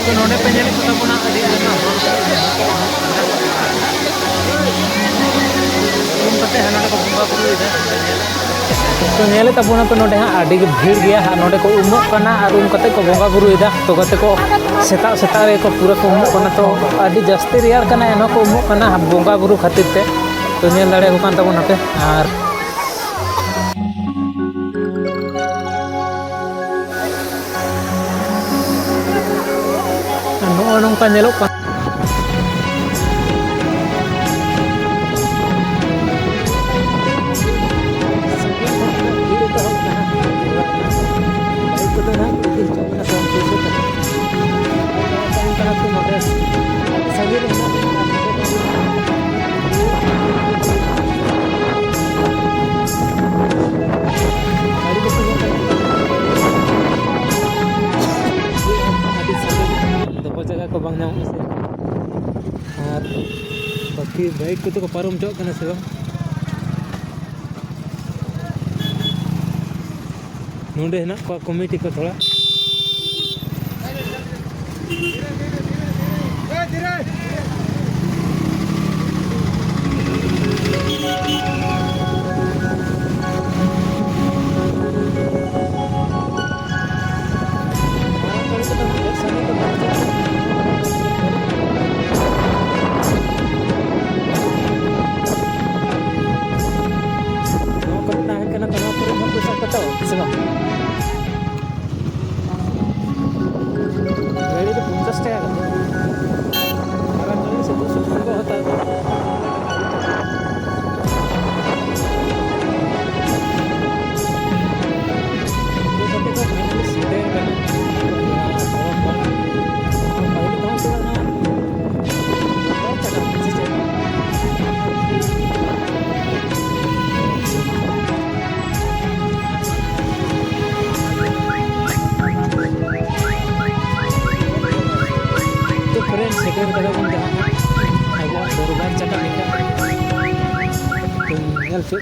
तो नोडे पे ñel ko tabuna adi ayma hor उन कते हना को बंगा बुरु इदा तो ñel tabuna पे नोडे हा आडी के भीड़ गया हा नोडे को उमो कना और उन कते को बंगा बुरु इदा तो कते को सेता सेता रे को पूरा को उमो कना तो आडी जस्ती रियार कना एनो को उमो कना बंगा बुरु खातिर ते तो ñel दाड़े को कान तबना पे और nungka nyelok kan bang nyamuk sih. Bagi baik itu ke parum jauh kena sih bang. Nunde nak kau komiti ko thoda.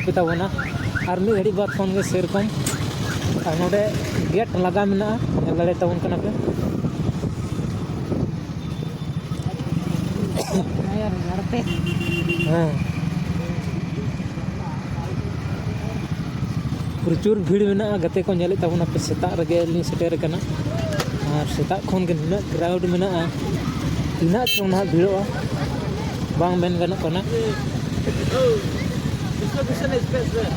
kita wana army gadi bat phone ge serkom ar node gate laga mena nyel dare tabon kana pe ayar garpe प्रचुर भीड़ में गते को ñel tabona पे सेता रगे li shutter kana ar सेता khon ge nuna crowd mena ina chona भीड़ोa bang ben gana kana bisa nih space deh.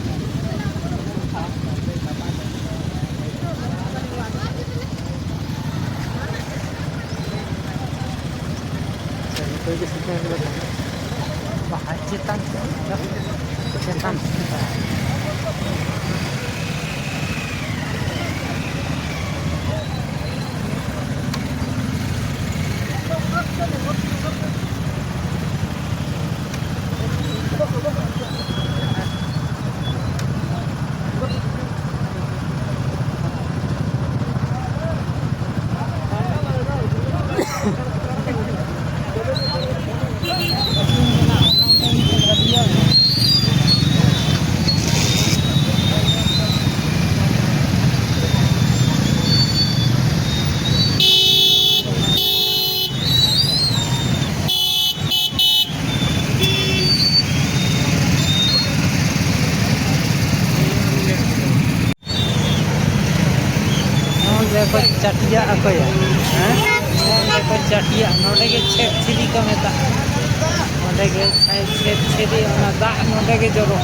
Saya itu sesuatu yang lebih bahagian, kesenangan. देखो चटिया ako ya देखो चटिया नोडे के छेद छेदी को मेता नोडे के छेद छेदी ओना दा नोडे के जरो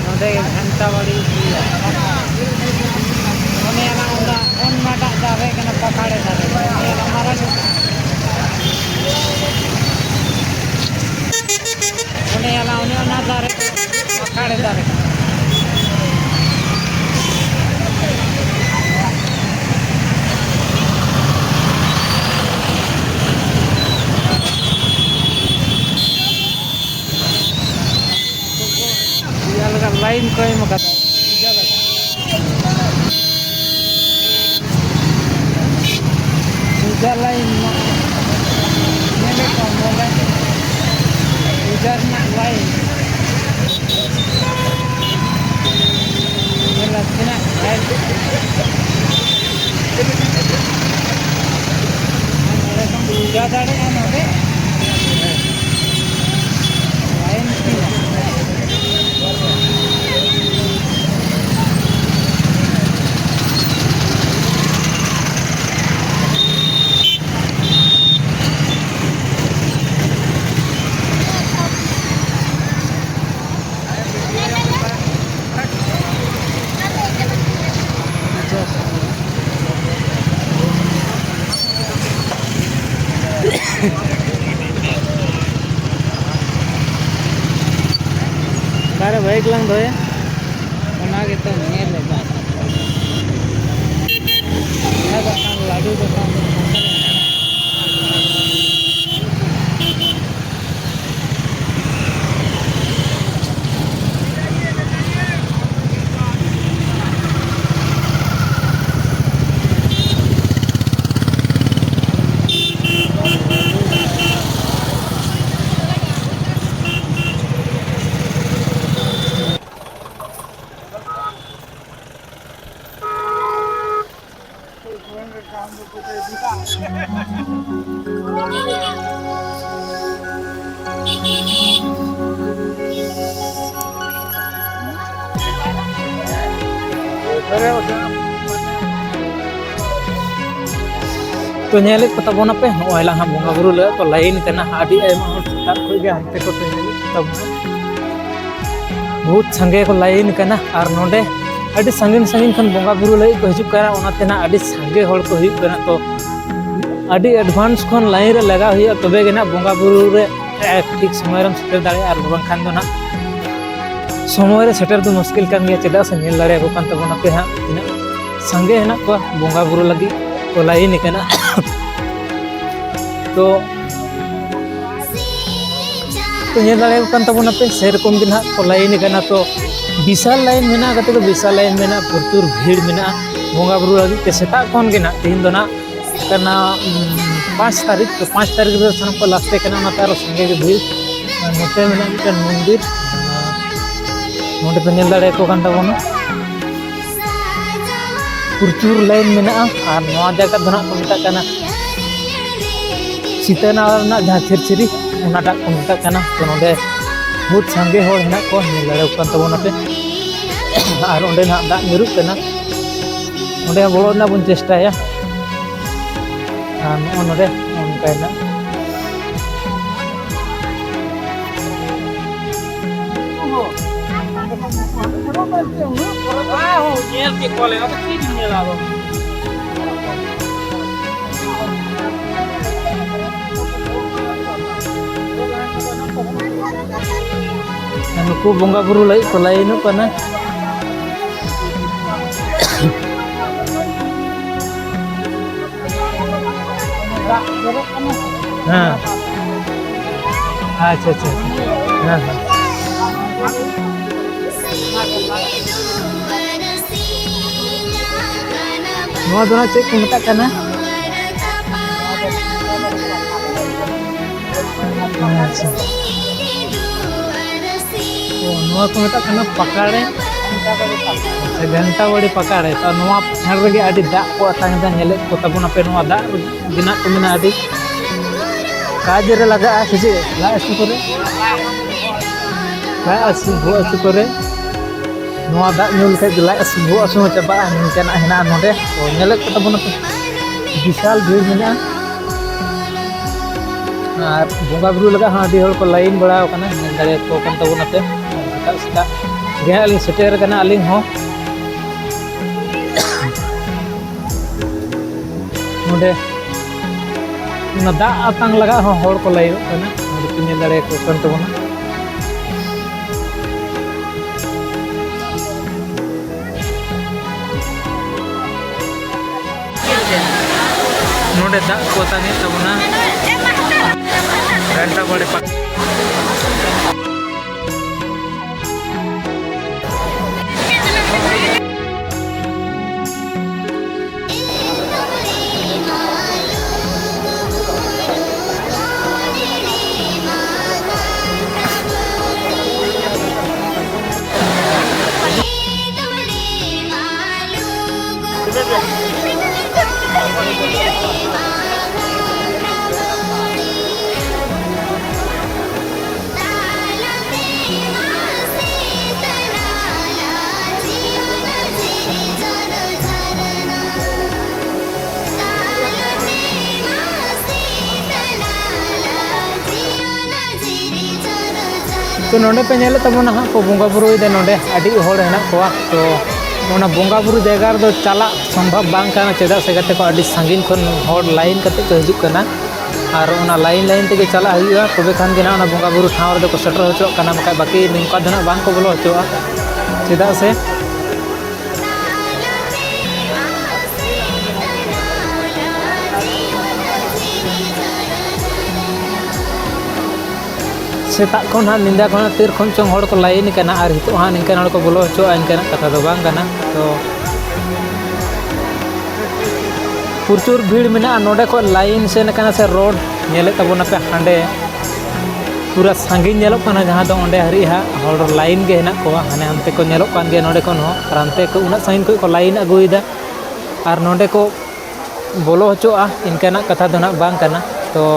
नोडे के घंटा बड़ी दिया ओने ना ओना ओन माटा दावे कना पकाड़े दावे ये हमारा ओने ना ओना दारे पकाड़े दावे lain ko yung makata ujar lain nene ko mulai ujar na lain nela tina क्या दाड़े हैं नोटे लाइन की बारे बाइक लंग धोए बना के तो नहीं लगा मैं दुकान लाडू दुकान तो नेले पता बोना पे नोयला हम बोंगा बुरु ले तो लाइन कना आदि एम तार कोई गे हंते को नेले तब बहुत संगे को लाइन कना आर नोडे आदि संगिन संगिन खन बोंगा बुरु ले को हिजु करा ओना तेना आदि संगे होल को हिजु कना तो आदि एडवांस खन लाइन रे लगा हुई तबे गेना बोंगा बुरु रे ठीक समय रे सेटर दाड़े आर बंग खान दो ना समय रे सेटर दो मुश्किल कान गया चेदा से नेल दाड़े को कान तबना पे हा तिना संगे हेना को बोंगा बुरु लगी को लाइन कना तो नेल दाड़े को कान तबना पे सेरकम दिन हा को लाइन कना तो विशाल लाइन मेना कते तो विशाल लाइन मेना प्रचुर भीड़ मेना बोंगा बुरु लगी ते सेता कोन गेना तीन दोना करना 5 तारीख तो 5 तारीख रे सन को लास्टे कना ना तार संगे के भीड़ नोटे मेना मिटन मंदिर नोटे पे नेल दाड़े को कान तबना प्रचुर लाइन मेना और नवा जगह दोना को मेता कना सीतानार ना जहां छिरछिरी ओनाटा को मेता कना तो नोडे बहुत संगे होड़ हेना को नेल दाड़े को कान तबना पे और ओंडे ना दा निरु कना ओंडे बोलो ना बुन चेष्टाया नोडे ओनकाना नेल के कोले अब की नेल आबो नुकु बोंगा बुरु लाई को लाइन कना हाँ अच्छा अच्छा हाँ हाँ नवा दोना चेक को मेता कना अच्छा तो नवा को मेता कना पकाड़े घंटा बड़ी पकाड़े तो नवा हर रगे आदि दा को तांग दा नेले को तबना पे नवा दा बिना को मिना आदि काज रे लगा से ला असु करे ला असु भो असु करे नवा दा नुल के ला असु भो असु चबा निकना हेना नोडे तो नेले को तबना पे विशाल भीड़ मिना और बोंगा बुरु लगा हां आदि हर को लाइन बड़ा कना नेल दाड़े को कान तबना पे सता गे अलिंग सेटेर कना अलिंग हो नोडे ना दा आतांग लगा हो होड़ को लाइन कना नोडे पिने दाड़े को कान तबना नोडे दा को तांगे तबना घंटा बड़े तो नोडे पे नेले तबोना हाँ को बोंगा बुरु इदे नोडे आदि होड़ हेना कोआ तो ओना बोंगा बुरु जगह दो चला संभव बांग काना चेदा से गते को आदि संगीन खन होड़ लाइन कते को हिजुक कना और ओना लाइन लाइन तेगे चला हुआ तबे खान के ना ओना बोंगा बुरु ठाव रे को सेटर होचो कना मका बाकी निंका दना बांग को बोलो होचोआ चेदा से सेता खन हाँ निंदा खन तीर खन चोंग होड़ को लाइन कना और हितो हाँ निंकन होड़ को बोलो होचो इनकन कथा दो बांग कना तो प्रचुर भीड़ मेना नोडे को लाइन से नकना से रोड नेले तबोना पे हांडे पूरा संगीन नेलोक कना जहां दो ओंडे हरी हा होड़ लाइन के हेना को हाने हमते को नेलोक कान गे नोडे कोन हो और हमते को उना संगीन को लाइन अगुइदा और नोडे को बोलो होचोआ इनकना कथा दो ना बांग कना तो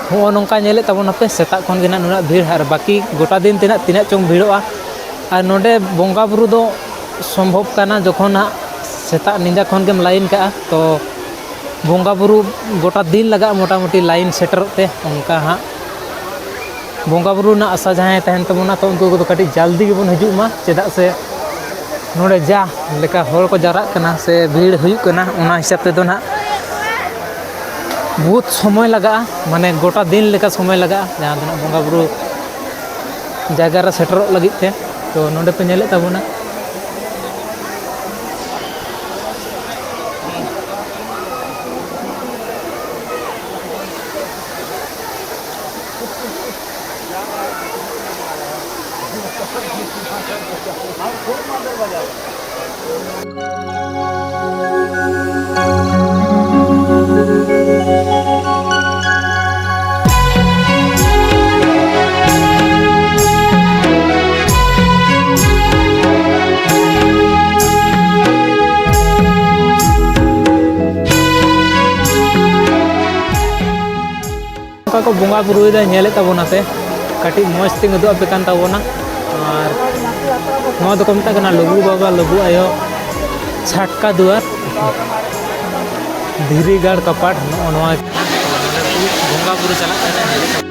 हो नोंका नेले तबोना पे सेता खन गे ना नुना भीड़ और बाकी गोटा दिन तिना चोंग भीड़ोआ और नोडे बोंगा बुरु दो संभव कना जखन सेता निंदा खन गेम लाइन का तो बोंगा बुरु गोटा दिन लगा मोटा मोटी लाइन सेटरते उनका हाँ बोंगा बुरु ना आशा जहाँ तहन तबोना तो उनको को कटी जल्दी गेबन हिजुग मा चेदा से नोडे जा लेका होड़ को जाराक कना से भीड़ हुयुग कना उना हिसाब ते दो ना बहुत समय लगा माने गोटा दिन लेका समय लगा जहाँ दो बोंगा बुरु जगह रे सेटर लगित ते तो नोडे पे नेले तबोना को बोंगा बुरु नेले तबोना ते कटी मौज तिंग उदु पे कान तबोना और नवा दो को मता कना लबु बाबा लबु आयो छाटका दुआर धीरी गाड़ कपाट नवा बोंगा बुरु चला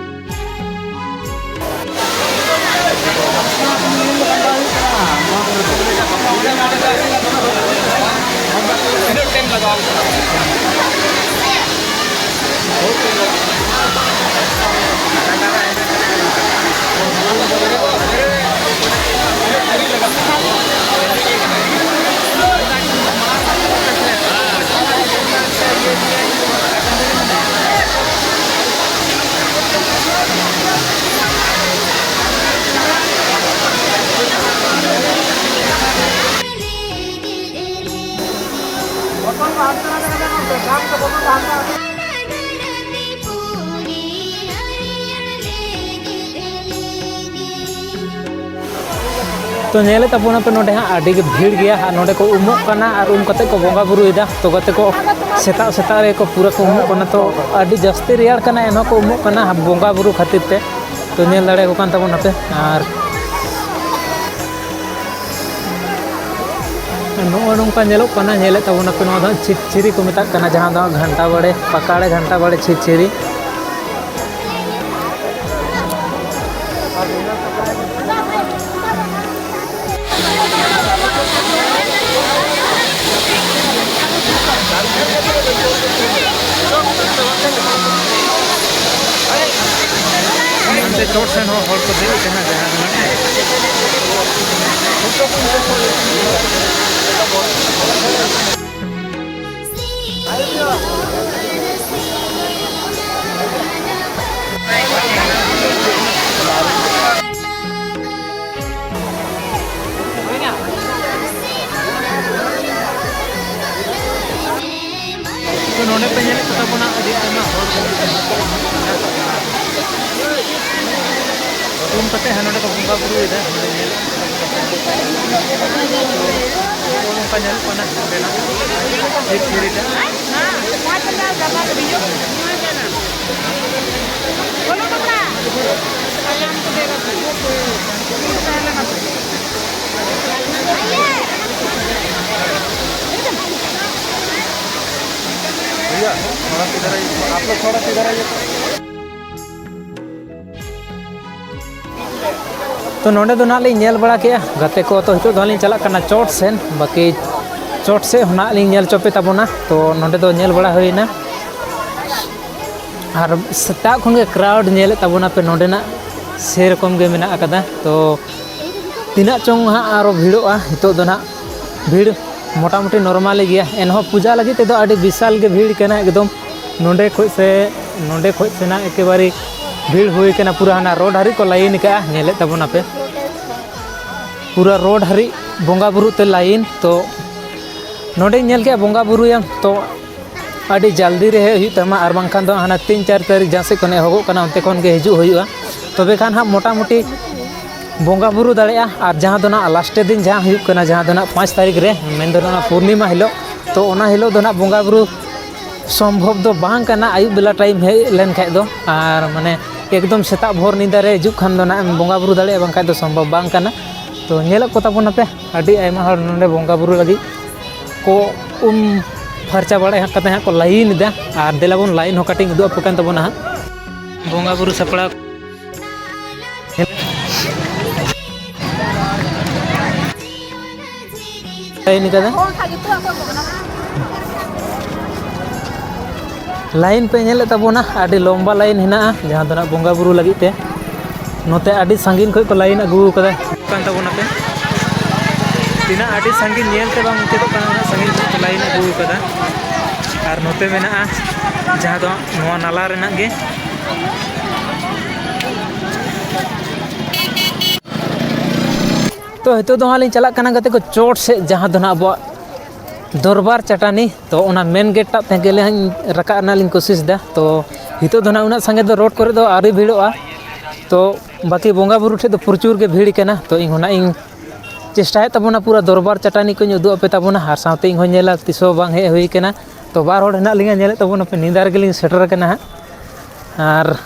तो नेले तबोना पे नोडे हाँ आड़ी के भीड़ गया हाँ नोडे को उमुक कना और कते को बोंगा बुरु इदा तो गते को सेता सेता रे को पूरा को उमुक कना तो आड़ी जस्ती रेयार कना एमा को उमुक कना बोंगा बुरु खातिर ते तो नेल दाड़े को कान तबोना पे और नो नोंका नेलोक कना नेले तबोना पे नो छिरछिरी को मेता कना जहां दो घंटा बड़े पकाड़े घंटा बड़े छिरछिरी चोट से होड़ को दे कना जहां तो नोडे पे नेले तबोना अदि तमा होड़ तुम कते हनोडे को बोंगा बुरु इदा नेल उनका नेल पना देना एक छिरीटा हां चला दबा बियो बोलो कपड़ा कल्याण को देगा पहले ना भैया थोड़ा इधर आइए आप लोग थोड़ा इधर आइए तो नोडे दो ना लिंग नेल बड़ा किया गाते को तो हितो दो लिंग चला करना चोट सेन बाकी चोट से होना लिंग नेल चोपे ताबोना तो नोडे दो नेल बड़ा होइना और सेता खन के क्राउड नेल ताबोना पे नोडे ना सेरकम गे मेना अकदा तो तीना चोंग हाँ आरो भीड़ोआ हितो दो ना भीड़ मोटामुटी नॉर्मल गया एनहो पूजा लगी ते दो आडी विशाल के भीड़ केना एकदम नोडे खोज से ना एकेबारे भीड़ हुई केना पूरा हना रोड हरी को लाइन का नेले ताबोना पे पूरा रोड हरी बोंगा बुरु ते लाइन तो नोडे नेल के बोंगा बुरुया तो आडी जल्दी रे हुई तमा आर बांखान दो हना 3-4 तारीख जहाँ से कोने होगो कना उनते कोन के हिजु हुआ तबे खान हाँ मोटामुटी बोंगा बुरु दाड़ेया और जहाँ दो ना लास्ट दिन जहाँ हुई कना जहाँ दो ना 5 तारीख रे मेन दो ना पूर्णिमा हिलो तो ओना हिलो दो ना बोंगा बुरु संभव दो बांग कना आयु बेला टाइम हे लेन खाय दो और माने एकदम सेता भोर नींदा रे हिजु खान दो ना बोंगा बुरु दाड़ेया बांग खाय दो संभव बांग कना तो नेलक को ताबोना पे आडी आयमा हर नोंडे बोंगा बुरु लगी को फर्चा बड़े हाँ कते हाँ को लाइन दा और देलाबन लाइन हो कटिंग उदु अपकान ताबोना हाँ बोंगा बुरु सपड़ा लाइन कदा लाइन पे नेले ताबोना आडी लंबा लाइन हिना जहाँ दो ना बोंगा बुरु लगी ते नोते आडी संगीन खय को लाइन अगु कदा कान ताबोना पे तीना आडी संगीन नेल ते बांग मुचादो काना संगीन को लाइन अगु कदा और नोते मेना जहाँ दो नोआ नाला रेना गे तो हितो दो हालिंग चला कना गते को चोट से जहाँ दो ना अब दरबार चटानी तो ओना मेन गेट टा ते गेले रका ना लिंग कोशिश दा तो हितो दो ना उना संगे दो रोड करे दो आरी भीड़ोआ तो बाकी बोंगा बुरु ठे दो प्रचुर के भीड़ केना तो इन होना इन चेष्टाए ताबोना पूरा दरबार चटानी को उदु अपे ताबोना हर साथे इन हो नेला तिसो बांग हे हुई केना तो बार होड़ हेना लिंगा नेले ताबोना पे निंदार गेलिंग सेटर केना और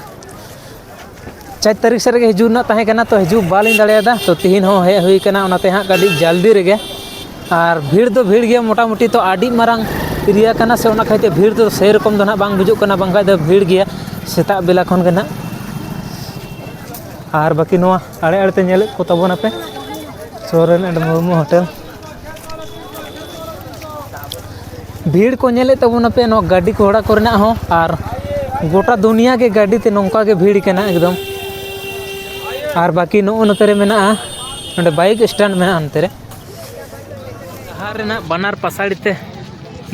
4 तारीख से हिजू ना ताहे केना तो हिजू बालिंग दाड़ेदा तो तिहिन हो हे हुई केना ओनाते हाँ गाड़ी जल्दी रेगे और भीड़ दो भीड़ गया मोटामुटी तो आडी मारांग एरिया कना से ओना खाइते भीड़ तो से रकम दो ना बांग बुझुग कना बांगा दो भीड़ गया सेता बेला खन के ना और बाकी नोआ आड़े आड़ते नेले को ताबोना पे सोरेन एंड मुर्मू होटल भीड़ को नेले ताबोना पे नो गाड़ी घोड़ा कोरेना हो और गोटा दुनिया के गाड़ी ते नौका के भीड़ केना एकदम और बाकी नो नतरे मेना नोडे बाइक स्टैंड मेना अंतरे हार रेना बनार पसाड़ी ते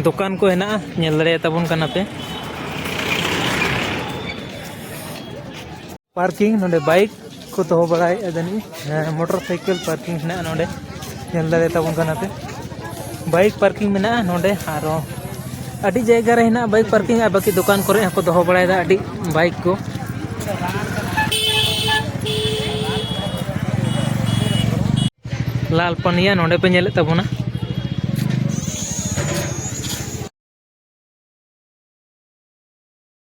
दुकान को हेना नेल दाड़े ताबोन कना पे पार्किंग नोडे बाइक को तो बड़ाई अदनी मोटरसाइकिल पार्किंग हेना नोडे नेल दाड़े ताबोन कना पे बाइक पार्किंग मेना नोडे आरो अड़ी जगह रे हेना बाइक पार्किंग आ बाकी दुकान करे को दोहो बड़ायदा अड़ी बाइक को लाल पनिया नोडे पे नेले ताबोना